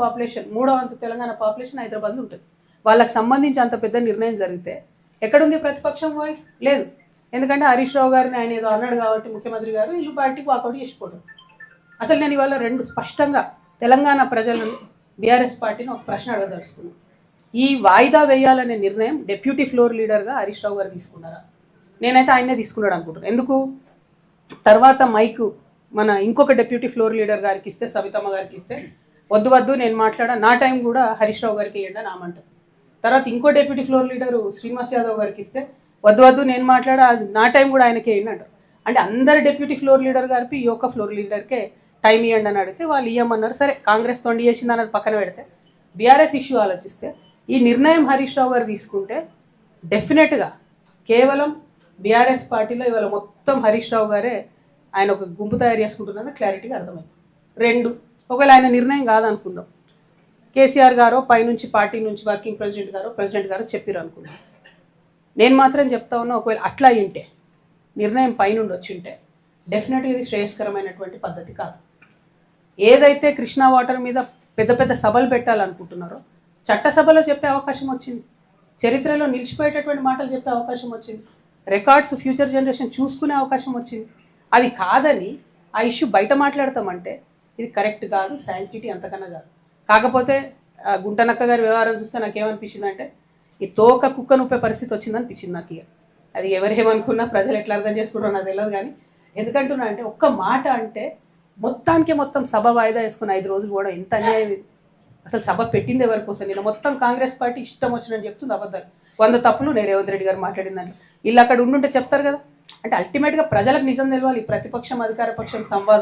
Population 3వ వంతు Telangana population హైదరాబాద్లో ఉంటుంది. వాళ్ళకి సంబంధించి అంత పెద్ద నిర్ణయం జరిగితే ఎక్కడుంది ప్రతిపక్షం వాయిస్? లేదు. ఎందుకంటే హరీష్ రావు గారిని ఆయన ఏదో అన్నాడు కాబట్టి ముఖ్యమంత్రి గారు వీళ్ళు పార్టీకి వాకౌట్ చేసిపోతారు. అసలు నేను ఇవాళ రెండు స్పష్టంగా తెలంగాణ ప్రజలను బీఆర్ఎస్ పార్టీని ఒక ప్రశ్న అడగదలుచుకున్నాను. ఈ వాయిదా వేయాలనే నిర్ణయం డెప్యూటీ ఫ్లోర్ లీడర్గా హరీష్ రావు గారు తీసుకున్నారా? నేనైతే ఆయనే తీసుకున్నాడు అనుకుంటున్నాను. ఎందుకు? తర్వాత మైకు మన ఇంకొక డెప్యూటీ ఫ్లోర్ లీడర్ గారికి ఇస్తే, సవితమ్మ గారికి ఇస్తే, వద్దు వద్దు నేను మాట్లాడా, నా టైం కూడా హరీష్ రావు గారికి ఇవ్వండి అని ఆమంటారు. తర్వాత ఇంకో deputy floor leader Srinivas Yadav గారికి ఇస్తే, వద్దు వద్దు నేను మాట్లాడా, నా టైం కూడా ఆయనకి ఇవ్వండి అంటారు. అంటే అందరు డెప్యూటీ ఫ్లోర్ లీడర్ గారికి ఈ ఒక్క ఫ్లోర్ లీడర్కే టైం ఇవ్వండి అని అడిగితే వాళ్ళు ఇవ్వమన్నారు. సరే, కాంగ్రెస్ తొండి చేసింది అన్నది పక్కన పెడితే బీఆర్ఎస్ ఇష్యూ ఆలోచిస్తే ఈ నిర్ణయం హరీష్ రావు గారు తీసుకుంటే డెఫినెట్గా కేవలం బీఆర్ఎస్ పార్టీలో ఇవాళ మొత్తం హరీష్ రావు గారే ఆయన ఒక గుంపు తయారు చేసుకుంటున్నది క్లారిటీగా అర్థమైంది. రెండు, ఒకవేళ ఆయన నిర్ణయం కాదనుకుందాం, కేసీఆర్ గారో పైనుంచి పార్టీ నుంచి వర్కింగ్ ప్రెసిడెంట్ గారో చెప్పారు అనుకుందాం. నేను మాత్రం చెప్తా ఉన్నా, ఒకవేళ అట్లా అయింటే నిర్ణయం పైనుండి వచ్చింటే డెఫినెట్గా ఇది శ్రేయస్కరమైనటువంటి పద్ధతి కాదు. ఏదైతే కృష్ణా వాటర్ మీద పెద్ద పెద్ద సభలు పెట్టాలనుకుంటున్నారో చట్టసభలో చెప్పే అవకాశం వచ్చింది, చరిత్రలో నిలిచిపోయేటటువంటి మాటలు చెప్పే అవకాశం వచ్చింది, రికార్డ్స్ ఫ్యూచర్ జనరేషన్ చూసుకునే అవకాశం వచ్చింది. అది కాదని ఆ ఇష్యూ బయట మాట్లాడతామంటే ఇది కరెక్ట్ కాదు, శాంటిటీ అంతకన్నా కాదు. కాకపోతే గుంటనక్క గారి వ్యవహారం చూస్తే నాకేమనిపించింది అంటే ఈ తోక కుక్క నొప్పే పరిస్థితి వచ్చిందనిపించింది నాకు. ఇక అది ఎవరేమనుకున్నా ప్రజలు ఎట్లా అర్థం చేసుకుంటారో నాకు తెలియదు. కానీ ఎందుకంటున్నా అంటే ఒక్క మాట అంటే మొత్తానికి మొత్తం సభ వాయిదా వేసుకుని 5 రోజులు కూడా ఎంత అన్యాయం ఇది. అసలు సభ పెట్టింది ఎవరి కోసం? నేను మొత్తం కాంగ్రెస్ పార్టీ ఇష్టం వచ్చినని చెప్తుంది అబద్ధాలు. 100 తప్పులు నేను రేవంత్ రెడ్డి గారు మాట్లాడిన దాంట్లో వీళ్ళు అక్కడ ఉండుంటే చెప్తారు కదా. అంటే అల్టిమేట్గా ప్రజలకు నిజం తెలవాలి. ప్రతిపక్షం అధికార పక్షం సంవాదం